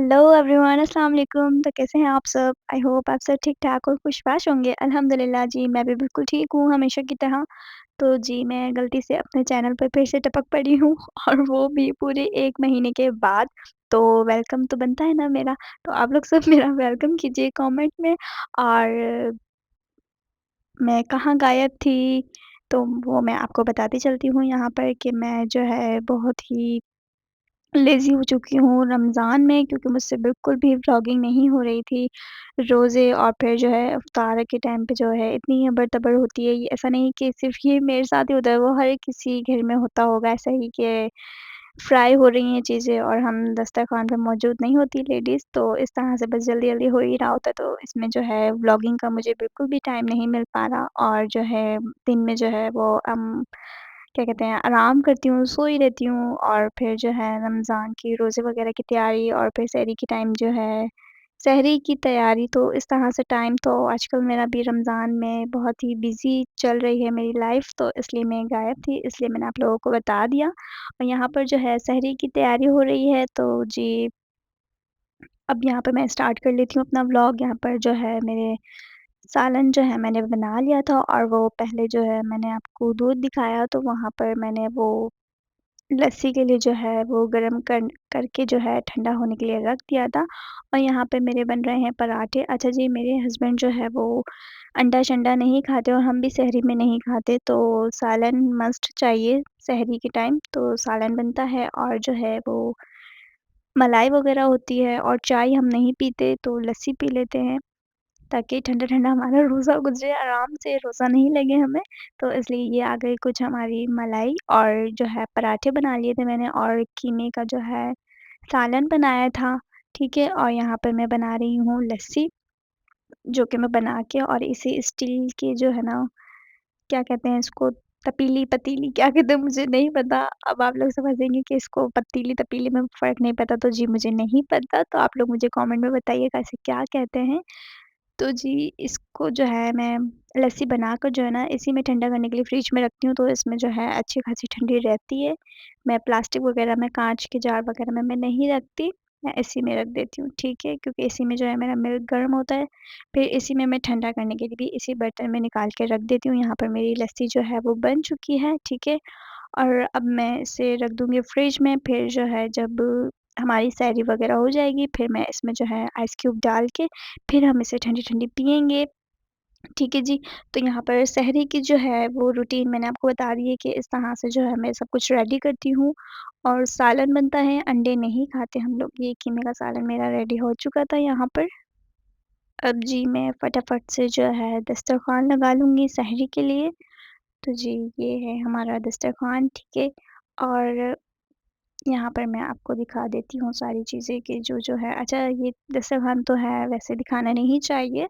Hello everyone, अस्सलाम वालेकुम। तो कैसे हैं आप सब? आई होप आप सब ठीक-ठाक और खुशबाश होंगे। अल्हम्दुलिल्लाह जी, मैं भी बिल्कुल ठीक हूँ हमेशा की तरह। तो जी, मैं गलती से अपने चैनल पे फिर से टपक पड़ी हूँ और वो भी पूरे 1 महीने के बाद। तो वेलकम तो बनता है ना मेरा, तो आप लोग सब मेरा वेलकम कीजिए कमेंट में। और मैं कहाँ गायब थी, तो वो मैं आपको बताती चलती हूँ यहाँ पर कि मैं जो है बहुत ही लेज़ी हो चुकी हूँ रमज़ान में, क्योंकि मुझसे बिल्कुल भी व्लॉगिंग नहीं हो रही थी। रोज़े और फिर जो है इफ्तार के टाइम पे जो है इतनी अबर-तबर होती है। ये ऐसा नहीं कि सिर्फ़ ये मेरे साथ ही होता है, वो हर किसी घर में होता होगा ऐसा ही कि फ्राई हो रही हैं चीज़ें और हम दस्तरख़्वान पे मौजूद नहीं होती लेडीज़, तो इस तरह से बस जल्दी-जल्दी हो ही रहा होता है। तो इसमें जो है व्लॉगिंग का मुझे बिल्कुल भी टाइम नहीं मिल पा रहा और जो है दिन में जो है वो क्या कहते हैं, आराम करती हूँ, सोई रहती हूँ और फिर जो है रमज़ान की रोज़े वग़ैरह की तैयारी और फिर सहरी की टाइम जो है, सहरी की तैयारी। तो इस तरह से टाइम तो आजकल मेरा भी रमज़ान में बहुत ही बिज़ी चल रही है मेरी लाइफ़, तो इसलिए मैं गायब थी, इसलिए मैंने आप लोगों को बता दिया। और यहाँ पर जो है सहरी की तैयारी हो रही है, तो जी, अब यहाँ पे मैं स्टार्ट कर लेती हूँ अपना व्लॉग। यहाँ पर जो है मेरे सालन जो है मैंने बना लिया था और वो पहले जो है मैंने आपको दूध दिखाया, तो वहाँ पर मैंने वो लस्सी के लिए जो है वो गरम करके जो है ठंडा होने के लिए रख दिया था। और यहाँ पे मेरे बन रहे हैं पराठे। अच्छा जी, मेरे हस्बैंड जो है वो अंडा-शंडा नहीं खाते और हम भी सहरी में नहीं खाते, तो सालन मस्ट चाहिए सहरी के टाइम। तो सालन बनता है और जो है वो मलाई वग़ैरह होती है और चाय हम नहीं पीते, तो लस्सी पी लेते हैं। ताकि ठंडा-ठंडा हमारा रोज़ा गुज़रे आराम से, रोज़ा नहीं लगे हमें। तो इसलिए ये आ गई कुछ हमारी मलाई और जो है पराठे बना लिए थे मैंने और कीमे का जो है सालन बनाया था, ठीक है? और यहाँ पर मैं बना रही हूँ लस्सी, जो कि मैं बना के और इसे स्टील के जो है ना, क्या कहते हैं इसको, तपीली-पतीली क्या कहते हैं मुझे नहीं पता। अब आप लोग समझेंगे कि इसको पतीली-तपीली में फ़र्क नहीं पता, तो जी मुझे नहीं पता, तो आप लोग मुझे कमेंट में बताइएगा इसे क्या कहते हैं? तो जी, इसको जो है मैं लस्सी बनाकर जो है ना इसी में ठंडा करने के लिए फ्रिज में रखती हूँ, तो इसमें जो है अच्छी खासी ठंडी रहती है। मैं प्लास्टिक वग़ैरह में, काँच के जार वग़ैरह में मैं नहीं रखती, मैं इसी में रख देती हूँ, ठीक है? क्योंकि इसी में जो है मेरा मिल्क गर्म होता है, फिर इसी में मैं ठंडा करने के लिए भी इसी बर्तन में निकाल के रख देती हूँ। यहाँ पर मेरी लस्सी जो है वो बन चुकी है, ठीक है? और अब मैं इसे रख दूँगी फ्रिज में, फिर जो है जब हमारी सैरी वग़ैरह हो जाएगी, फिर मैं इसमें जो है आइस क्यूब डाल के फिर हम इसे ठंडी-ठंडी पिएँगे, ठीक है जी। तो यहाँ पर सहरी की जो है वो रूटीन मैंने आपको बता दी है कि इस तरह से जो है मैं सब कुछ रेडी करती हूँ और सालन बनता है, अंडे नहीं खाते हम लोग। ये कीमे का सालन मेरा रेडी हो चुका था यहाँ पर। अब जी मैं फटाफट से जो है दस्तरख़्वान लगा लूँगी सहरी के लिए। तो जी, ये है हमारा दस्तरख़्वान, ठीक है? और यहाँ पर मैं आपको दिखा देती हूँ सारी चीज़ें कि जो-जो है। अच्छा, ये दस्तरख़्वान तो है, वैसे दिखाना नहीं चाहिए,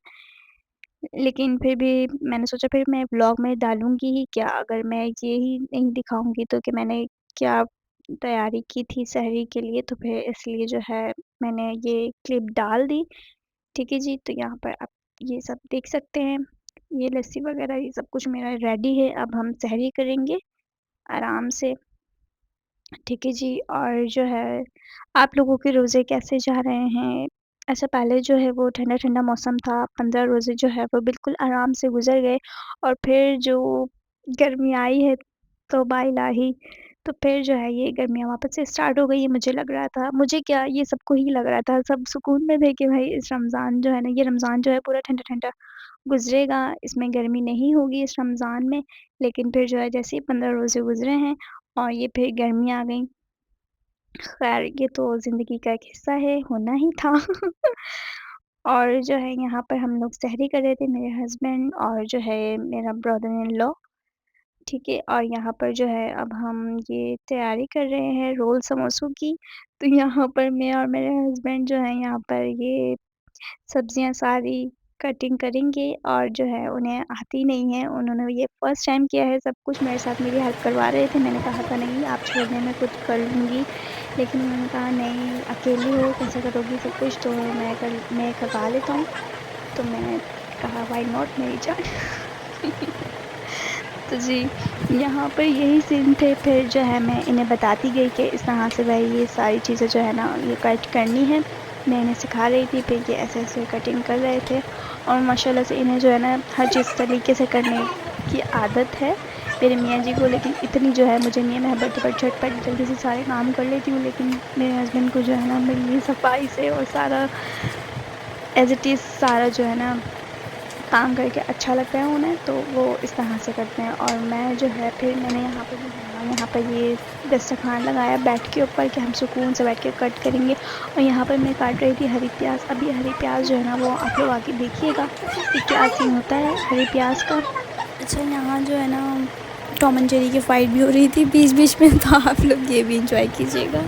लेकिन फिर भी मैंने सोचा फिर मैं व्लॉग में डालूँगी ही क्या, अगर मैं ये ही नहीं दिखाऊँगी तो कि मैंने क्या तैयारी की थी सहरी के लिए, तो फिर इसलिए जो है मैंने ये क्लिप डाल दी, ठीक है जी। तो यहाँ पर आप ये सब देख सकते हैं, ये लस्सी वग़ैरह ये सब कुछ मेरा रेडी है, अब हम सहरी करेंगे आराम से। ठीक है जी। और जो है आप लोगों के रोज़े कैसे जा रहे हैं? अच्छा, पहले जो है वो ठंडा-ठंडा मौसम था, 15 रोज़े जो है वो बिल्कुल आराम से गुज़र गए और फिर जो गर्मी आई है तौबा इलाही, तो फिर जो है ये गर्मियाँ वापस से स्टार्ट हो गई है। मुझे लग रहा था, मुझे क्या ये सबको ही लग रहा था, सब सुकून में थे कि भाई इस रमज़ान जो है ना, ये रमज़ान जो है पूरा ठंडा-ठंडा गुज़रेगा, इसमें गर्मी नहीं होगी इस रमज़ान में। लेकिन फिर जो है जैसे ही 15 रोज़े गुज़रे हैं और ये फिर गर्मी आ गई। ख़ैर, ये तो ज़िंदगी का एक हिस्सा है, होना ही था। और जो है यहाँ पर हम लोग सहरी कर रहे थे, मेरे हस्बैंड और जो है मेरा ब्रदर इन लॉ, ठीक है? और यहाँ पर जो है अब हम ये तैयारी कर रहे हैं रोल समोसों की। तो यहाँ पर मैं और मेरे हस्बैंड जो हैं यहाँ पर ये सब्जियाँ सारी कटिंग करेंगे और जो है उन्हें आती नहीं है, उन्होंने ये फर्स्ट टाइम किया है सब कुछ, मेरे साथ मेरी हेल्प करवा रहे थे। मैंने कहा था नहीं आप छोड़ दें, मैं खुद कर लूँगी, लेकिन उन्होंने कहा नहीं अकेली हो कैसे करोगी सब कुछ, तो मैं करवा लेता हूँ। तो मैंने कहा व्हाई नॉट मेरी जान। तो जी, यहाँ पर यही सीन थे, फिर जो है मैं इन्हें बताती गई कि इस तरह से भाई ये सारी चीज़ें जो है ना ये कट करनी है। मैं इन्हें सिखा रही थी, फिर ये ऐसे-ऐसे कटिंग कर रहे थे और माशाल्लाह से इन्हें जो है ना हर चीज़ तरीके से करने की आदत है, मेरे मियाँ जी को। लेकिन इतनी जो है मुझे नहीं है, मैं बट झटपट जल्दी से सारे काम कर लेती हूँ, लेकिन मेरे हस्बैंड को जो है ना मेरी ये सफाई से और सारा एज़ इट इज़ सारा जो है ना काम करके अच्छा लगता है उन्हें, तो वो इस तरह से करते हैं। और मैं जो है फिर मैंने यहाँ पे जो है ना यहाँ पर ये दस्तरख़्वान लगाया बेड के ऊपर कि हम सुकून से बैठ के कट करेंगे। और यहाँ पर मैं काट रही थी हरी प्याज़। अब ये हरी प्याज़ जो है ना वो आप लोग आके देखिएगा कि क्या सीन होता है हरी प्याज़ का। अच्छा, यहाँ जो है ना टॉम एंड जेरी की फ़ाइट भी हो रही थी बीच-बीच में, तो आप लोग ये भी एन्जॉय कीजिएगा।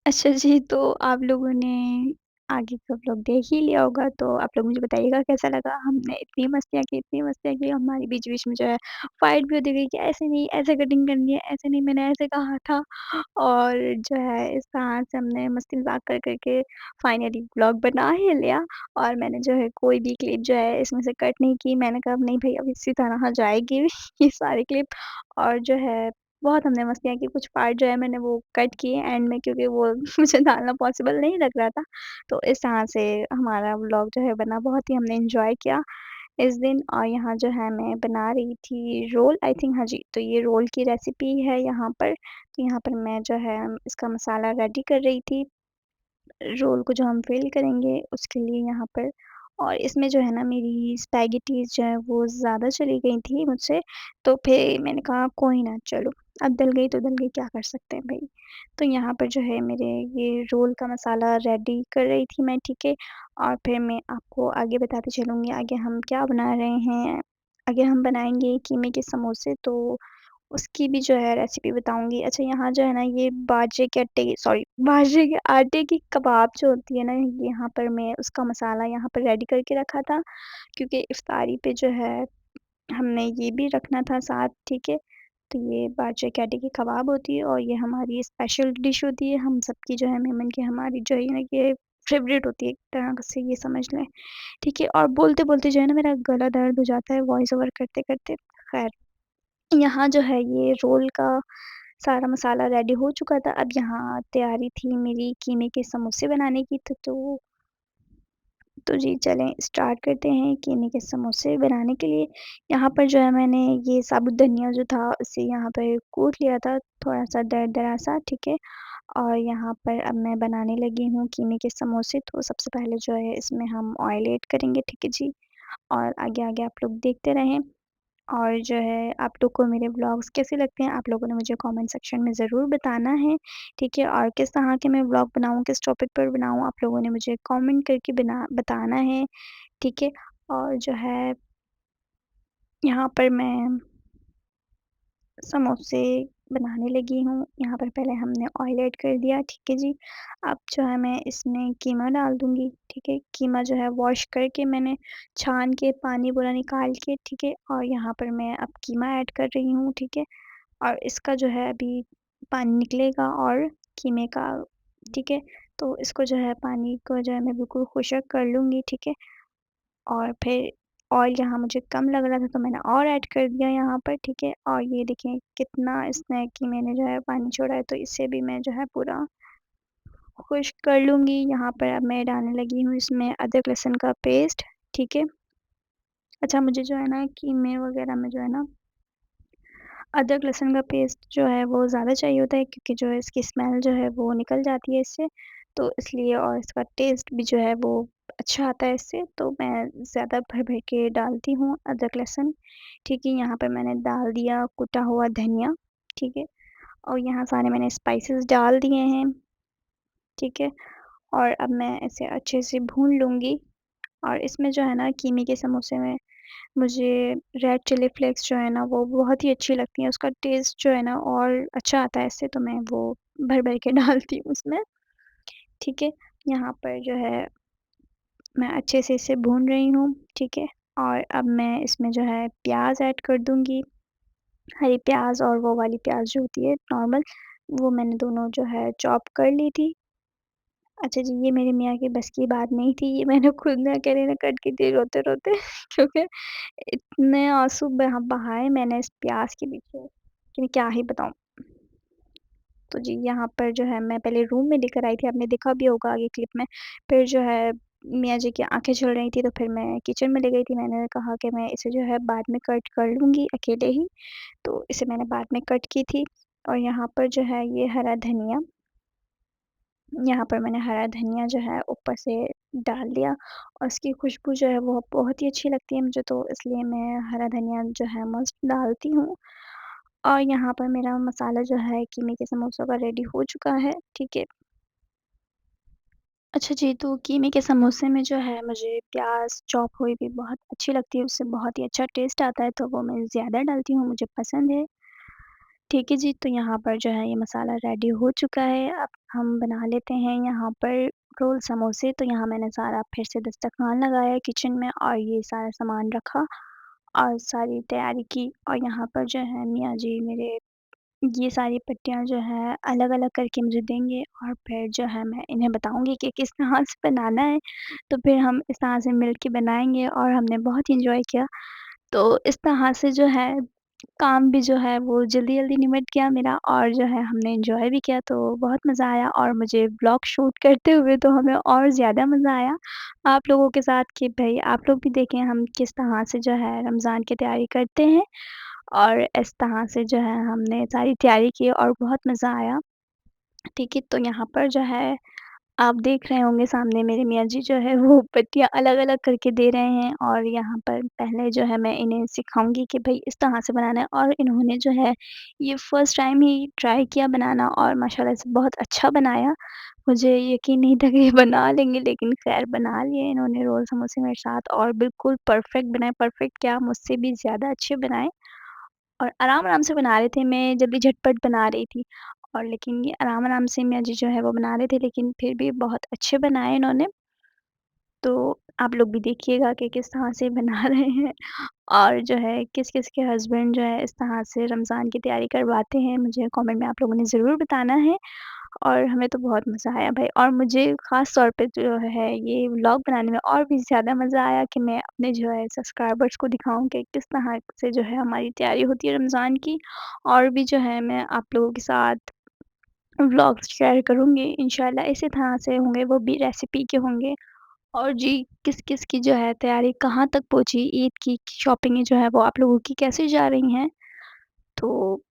अच्छा जी, तो आप लोगों ने आगे का व्लॉग देख ही लिया होगा, तो आप लोग मुझे बताइएगा कैसा लगा। हमने इतनी मस्तियाँ की, हमारी बीच-बीच में जो है फाइट भी होती गई कि ऐसे नहीं, ऐसे कटिंग करनी है, ऐसे नहीं, मैंने ऐसे कहा था। और जो है इस तरह से हमने मस्ती-मज़ाक कर के फाइनली व्लॉग बना ही लिया। और मैंने जो है कोई भी क्लिप जो है इसमें से कट नहीं की। मैंने कहा अब नहीं भई, अब इसी तरह जाएगी ये सारी क्लिप। और जो है बहुत हमने मस्तियाँ की, कुछ पार्ट जो है मैंने वो कट किए एंड में, क्योंकि वो मुझे डालना पॉसिबल नहीं लग रहा था। तो इस तरह से हमारा व्लॉग जो है बना, बहुत ही हमने एन्जॉय किया इस दिन। और यहाँ जो है मैं बना रही थी रोल, आई थिंक, हाँ जी, तो ये रोल की रेसिपी है यहाँ पर। तो यहाँ पर मैं जो है इसका मसाला रेडी कर रही थी। रोल को जो हम फ़िल करेंगे उसके लिए यहाँ पर। और इसमें जो है ना मेरी स्पैघेटीज़ जो है वो ज़्यादा चली गई थी मुझसे, तो फिर मैंने कहा कोई ना, चलो अब डल गई तो डल गई, क्या कर सकते हैं भई। तो यहाँ पर जो है मेरे ये रोल का मसाला रेडी कर रही थी मैं, ठीक है। और फिर मैं आपको आगे बताती चलूँगी आगे हम क्या बना रहे हैं। आगे हम बनाएँगे कीमे के समोसे, तो उसकी भी जो है रेसिपी बताऊँगी। अच्छा, यहाँ जो है ना ये बाजरे के आटे की कबाब जो होती है ना, यहाँ पर मैं उसका मसाला यहाँ पर रेडी करके रखा था, क्योंकि इफ्तारी पे जो है हमने ये भी रखना था साथ, ठीक है। तो ये बाजरे के आटे की कबाब होती है और ये हमारी स्पेशल डिश होती है, हम सबकी जो है मेहमान की, हमारी जो है ना ये फ़ेवरेट होती है एक तरह से, ये समझ लें, ठीक है। और बोलते-बोलते जो है ना मेरा गला दर्द हो जाता है वॉइस ओवर करते-करते। ख़ैर, यहाँ जो है ये रोल का सारा मसाला रेडी हो चुका था। अब यहाँ तैयारी थी मेरी कीमे के समोसे बनाने की तो जी चलें स्टार्ट करते हैं कीमे के समोसे बनाने के लिए। यहाँ पर जो है मैंने ये साबुत धनिया जो था उसे यहाँ पर कूट लिया था थोड़ा-सा दरदरा सा, ठीक है? और यहाँ पर अब मैं बनाने लगी हूँ कीमे के समोसे, तो सबसे पहले जो है इसमें हम ऑयल ऐड करेंगे, ठीक है जी? और आगे-आगे आप लोग देखते रहें। और जो है आप लोग को मेरे व्लॉग्स कैसे लगते हैं, आप लोगों ने मुझे कमेंट सेक्शन में ज़रूर बताना है, ठीक है? और किस तरह के मैं व्लॉग बनाऊँ, किस टॉपिक पर बनाऊँ, आप लोगों ने मुझे कमेंट करके बताना है, ठीक है? और जो है यहाँ पर मैं समोसे बनाने लगी हूँ। यहाँ पर पहले हमने ऑयल ऐड कर दिया, ठीक है जी। अब जो है मैं इसमें कीमा डाल दूँगी, ठीक है। कीमा जो है वॉश करके मैंने छान के पानी पूरा निकाल के, ठीक है। और यहाँ पर मैं अब कीमा ऐड कर रही हूँ, ठीक है। और इसका जो है अभी पानी निकलेगा और कीमे का, ठीक है। तो इसको जो है पानी को जो है मैं बिल्कुल खुशक कर लूँगी, ठीक है। और फिर ऑयल यहाँ मुझे कम लग रहा था तो मैंने और ऐड कर दिया यहाँ पर, ठीक है। और ये देखें कितना इसने कि मैंने जो है पानी छोड़ा है, तो इसे भी मैं जो है पूरा खुश्क कर लूँगी। यहाँ पर अब मैं डालने लगी हूँ इसमें अदरक लहसुन का पेस्ट, ठीक है। अच्छा मुझे जो है ना कीमे वग़ैरह में जो है ना अदरक लहसुन का पेस्ट जो है वो ज़्यादा चाहिए होता है क्योंकि जो है इसकी स्मेल जो है वो निकल जाती है इससे, तो इसलिए और इसका टेस्ट भी जो है वो अच्छा आता है इससे, तो मैं ज़्यादा भर-भर के डालती हूँ अदरक लहसुन, ठीक है। यहाँ पर मैंने डाल दिया कुटा हुआ धनिया, ठीक है। और यहाँ सारे मैंने स्पाइसेस डाल दिए हैं, ठीक है। और अब मैं इसे अच्छे से भून लूँगी और इसमें जो है ना कीमे के समोसे में मुझे रेड चिली फ्लेक्स जो है ना वो बहुत ही अच्छी लगती हैं, उसका टेस्ट जो है ना और अच्छा आता है इससे, तो मैं वो भर-भर के डालती हूँ उसमें, ठीक है। यहाँ पर जो है मैं अच्छे से इसे भून रही हूँ, ठीक है। और अब मैं इसमें जो है प्याज़ ऐड कर दूँगी, हरी प्याज़ और वो वाली प्याज़ जो होती है नॉर्मल, वो मैंने दोनों जो है चॉप कर ली थी। अच्छा जी, ये मेरे मियाँ के बस की बात नहीं थी, ये मैंने खुद ना अकेले ना कट की थी रोते-रोते क्योंकि इतने आँसू बहाए मैंने इस प्याज़ के पीछे कि मैं क्या ही बताऊँ। तो जी, यहाँ पर जो है मैं पहले रूम में लेकर आई थी, आपने देखा भी होगा आगे क्लिप में। फिर जो है मियाँ जी की आँखें चल रही थी तो फिर मैं किचन में ले गई थी, मैंने कहा कि मैं इसे जो है बाद में कट कर लूँगी अकेले ही, तो इसे मैंने बाद में कट की थी। और यहाँ पर जो है ये हरा धनिया, यहाँ पर मैंने हरा धनिया जो है ऊपर से डाल दिया और उसकी खुशबू जो है वो बहुत ही अच्छी लगती है मुझे, तो इसलिए मैं हरा धनिया जो है मस्ट डालती हूँ। और यहाँ पर मेरा मसाला जो है कीमे के समोसों का रेडी हो चुका है, ठीक है। अच्छा जी, तो कीमे के समोसे में जो है मुझे प्याज़ चॉप हुई भी बहुत अच्छी लगती है, उससे बहुत ही अच्छा टेस्ट आता है, तो वो मैं ज़्यादा डालती हूँ, मुझे पसंद है। ठीक है जी, तो यहाँ पर जो है ये मसाला रेडी हो चुका है, अब हम बना लेते हैं यहाँ पर रोल समोसे। तो यहाँ मैंने सारा फिर से दस्तरख़्वान लगाया किचन में और ये सारा सामान रखा और सारी तैयारी की। और यहाँ पर जो है मियाँ जी मेरे ये सारी पट्टियाँ जो है अलग-अलग करके मुझे देंगे और फिर जो है मैं इन्हें बताऊँगी कि किस तरह से बनाना है, तो फिर हम इस तरह से मिल के बनाएँगे और हमने बहुत एन्जॉय किया। तो इस तरह से जो है काम भी जो है वो जल्दी-जल्दी निमट गया मेरा और जो है हमने एन्जॉय भी किया, तो बहुत मज़ा आया और मुझे व्लॉग शूट करते हुए तो हमें और ज़्यादा मज़ा आया आप लोगों के साथ कि भई आप लोग भी देखें हम किस तरह से जो है रमज़ान की तैयारी करते हैं और इस तरह से जो है हमने सारी तैयारी की और बहुत मज़ा आया। ठीक है, तो यहाँ पर जो है आप देख रहे होंगे सामने मेरे मियाँ जी जो है वो पत्तियाँ अलग-अलग करके दे रहे हैं और यहाँ पर पहले जो है मैं इन्हें सिखाऊँगी कि भई इस तरह से बनाना है और इन्होंने जो है ये फर्स्ट टाइम ही ट्राई किया बनाना और माशाल्लाह से बहुत अच्छा बनाया। मुझे यकीन नहीं था कि ये बना लेंगे लेकिन ख़ैर बना लिए इन्होंने रोल समोसे मेरे साथ और बिल्कुल परफ़ेक्ट बनाए, परफ़ेक्ट क्या मुझसे भी ज़्यादा अच्छे बनाए। और आराम-आराम से बना रहे थे, मैं जल्दी झटपट बना रही थी और लेकिन ये आराम-आराम से मियाँ जी जो है वो बना रहे थे लेकिन फिर भी बहुत अच्छे बनाए इन्होंने। तो आप लोग भी देखिएगा कि किस तरह से बना रहे हैं और जो है किस-किस के हस्बैंड जो है इस तरह से रमज़ान की तैयारी करवाते हैं, मुझे कमेंट में आप लोगों ने ज़रूर बताना है। और हमें तो बहुत मज़ा आया भाई और मुझे ख़ास तौर पे जो है ये व्लॉग बनाने में और भी ज़्यादा मज़ा आया कि मैं अपने जो है सब्सक्राइबर्स को दिखाऊँ कि किस तरह से जो है हमारी तैयारी होती है रमज़ान की। और भी जो है मैं आप लोगों के साथ व्लॉग्स शेयर करूँगी इंशाल्लाह इसी तरह से होंगे वो भी रेसिपी के होंगे। और जी, किस-किस की जो है तैयारी कहाँ तक पहुँची, ईद की शॉपिंगें जो है वो आप लोगों की कैसे जा रही हैं? तो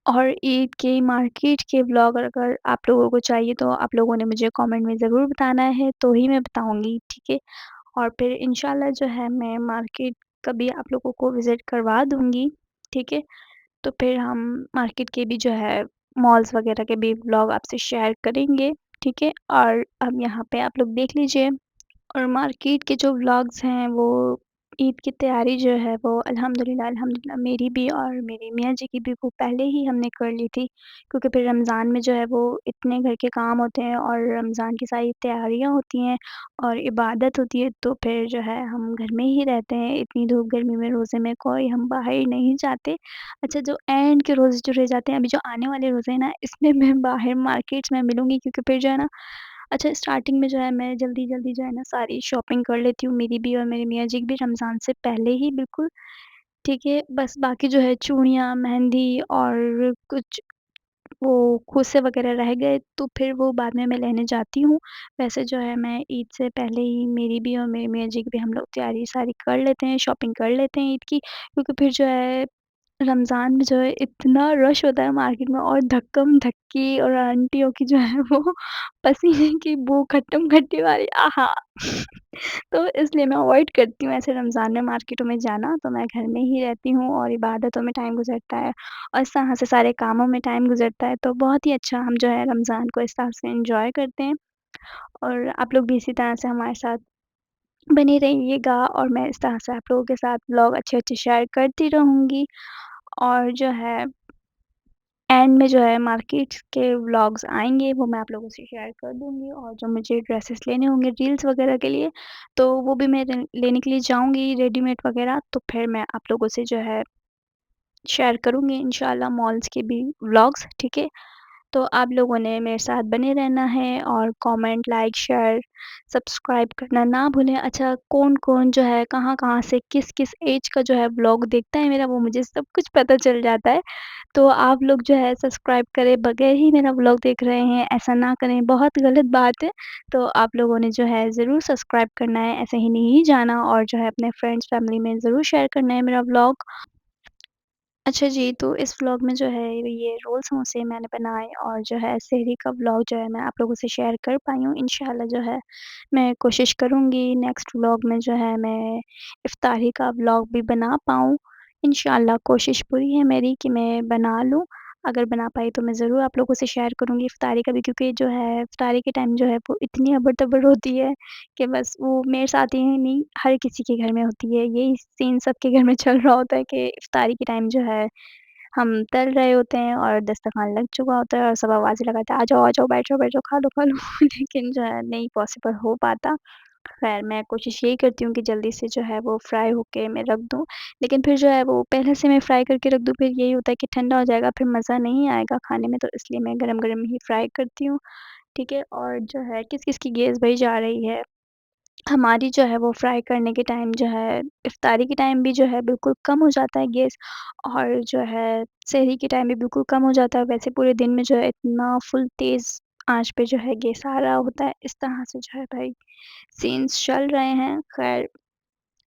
और ईद के मार्केट के व्लॉग अगर आप लोगों को चाहिए तो आप लोगों ने मुझे कमेंट में ज़रूर बताना है, तो ही मैं बताऊँगी, ठीक है? और फिर इंशाल्लाह जो है मैं मार्केट कभी आप लोगों को विज़िट करवा दूँगी, ठीक है? तो फिर हम मार्केट के भी जो है मॉल्स वग़ैरह के भी व्लॉग आपसे शेयर करेंगे, ठीक है? और अब यहाँ पे आप लोग देख लीजिए और मार्केट के जो व्लॉग्स हैं वो ईद की तैयारी जो है वो अल्हम्दुलिल्लाह मेरी भी और मेरे मियाँ जी की भी वो पहले ही हमने कर ली थी। क्योंकि फिर रमज़ान में जो है वो इतने घर के काम होते हैं और रमज़ान की सारी तैयारियाँ होती हैं और इबादत होती है तो फिर जो है हम घर में ही रहते हैं। इतनी धूप गर्मी में रोज़े में कोई हम बाहर नहीं जाते। अच्छा जो एंड के रोज़े जो रह जाते हैं अभी जो आने वाले रोज़े हैं ना इसमें मैं बाहर मार्केट्स में मिलूँगी क्योंकि फिर जो है ना अच्छा स्टार्टिंग में जो है मैं जल्दी-जल्दी जो है ना सारी शॉपिंग कर लेती हूँ, मेरी भी और मेरे मियाँ जी की भी रमज़ान से पहले ही बिल्कुल, ठीक है? बस बाकी जो है चूड़ियाँ, मेहंदी और कुछ वो खुसे वग़ैरह रह गए तो फिर वो बाद में मैं लेने जाती हूँ। वैसे जो है मैं ईद से पहले ही मेरी भी और मेरे मियाँ जी की भी हम लोग तैयारी सारी कर लेते हैं, शॉपिंग कर लेते हैं ईद की क्योंकि फिर जो है रमज़ान में जो है इतना रश होता है मार्केट में और धक्कम-धक्की और आंटियों की जो है वो पसीने की बू खट्टम-खट्टी वाली आहा! तो इसलिए मैं अवॉइड करती हूँ ऐसे रमज़ान में मार्केटों में जाना, तो मैं घर में ही रहती हूँ और इबादतों में टाइम गुज़रता है और इस तरह से सारे कामों में टाइम गुज़रता है, तो बहुत ही अच्छा हम जो है रमज़ान को इस तरह से एन्जॉय करते हैं और आप लोग भी इसी तरह से हमारे साथ बने रहिएगा और मैं इस तरह से आप लोगों के साथ व्लॉग अच्छे-अच्छे शेयर करती रहूँगी और जो है एंड में जो है मार्केट के व्लॉग्स आएँगे वो मैं आप लोगों से शेयर कर दूँगी और जो मुझे ड्रेसेस लेने होंगे रील्स वग़ैरह के लिए, तो वो भी मैं लेने के लिए जाऊँगी रेडीमेड वग़ैरह तो फिर मैं आप लोगों से जो है शेयर करूँगी इंशाल्लाह मॉल्स के भी व्लॉग्स, ठीक है? तो आप लोगों ने मेरे साथ बने रहना है और कमेंट, लाइक, शेयर, सब्सक्राइब करना ना भूलें। अच्छा कौन-कौन जो है कहाँ-कहाँ से किस-किस ऐज का जो है व्लॉग देखता है मेरा वो मुझे सब कुछ पता चल जाता है। तो आप लोग जो है सब्सक्राइब करे बगैर ही मेरा व्लॉग देख रहे हैं, ऐसा ना करें, बहुत गलत बात है। तो आप लोगों ने जो है ज़रूर सब्सक्राइब करना है, ऐसे ही नहीं जाना और जो है अपने फ्रेंड्स, फैमिली में ज़रूर शेयर करना है मेरा व्लॉग। अच्छा जी, तो इस व्लॉग में जो है ये रोल समोसे मैंने बनाए और जो है सेहरी का व्लॉग जो है मैं आप लोगों से शेयर कर पाई हूँ। इंशाल्लाह जो है मैं कोशिश करूँगी नेक्स्ट व्लॉग में जो है मैं इफ्तारी का व्लॉग भी बना पाऊँ। इंशाल्लाह कोशिश पूरी है मेरी कि मैं बना लूँ। अगर बना पाई तो मैं ज़रूर आप लोगों से शेयर करूँगी इफ्तारी का भी क्योंकि जो है इफ्तारी के टाइम जो है वो इतनी अबर-तबर होती है कि बस वो मेरे साथ ही नहीं हर किसी के घर में होती है। यही सीन सबके घर में चल रहा होता है कि इफ्तारी के टाइम जो है हम तल रहे होते हैं और दस्तरख़्वान लग चुका होता है और सब आवाज़ें लगाते हैं, "आ जाओ, बैठ जाओ, खा लो, खा लो।" लेकिन जो है नहीं पॉसिबल हो पाता। ख़ैर मैं कोशिश यही करती हूँ कि जल्दी से जो है वो फ्राई होके मैं रख दूँ। लेकिन फिर जो है वो पहले से मैं फ्राई करके रख दूँ फिर यही होता है कि ठंडा हो जाएगा फिर मज़ा नहीं आएगा खाने में तो इसलिए मैं गरम-गरम ही फ्राई करती हूँ, ठीक है? और जो है किस-किस की गैस भरी जा रही है हमारी जो है वो फ्राई करने के टाइम जो है इफ्तारी के टाइम भी जो है बिल्कुल कम हो जाता है गैस और जो है सहरी के टाइम भी बिल्कुल कम हो जाता है। वैसे पूरे दिन में जो है इतना फुल तेज़ आँच पे जो है गैस आ रहा होता है। इस तरह से जो है भाई सीन्स चल रहे हैं। ख़ैर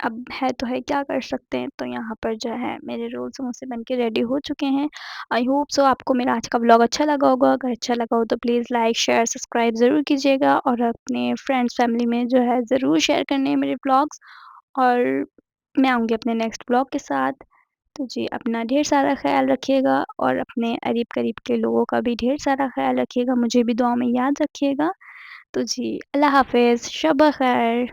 अब है तो है, क्या कर सकते हैं? तो यहाँ पर जो है मेरे रोल समोसे बन के रेडी हो चुके हैं। आई होप सो आपको मेरा आज का व्लॉग अच्छा लगा होगा। अगर अच्छा लगा हो तो प्लीज़ लाइक, शेयर, सब्सक्राइब ज़रूर कीजिएगा और अपने फ्रेंड्स, फैमिली में जो है ज़रूर शेयर करने हैं मेरे व्लॉग्स और मैं आऊँगी अपने नेक्स्ट व्लॉग के साथ। तो जी, अपना ढेर सारा ख़्याल रखिएगा और अपने करीब-करीब के लोगों का भी ढेर सारा ख़्याल रखिएगा। मुझे भी दुआ में याद रखिएगा। तो जी, अल्लाह हाफ़िज़, शब ख़ैर।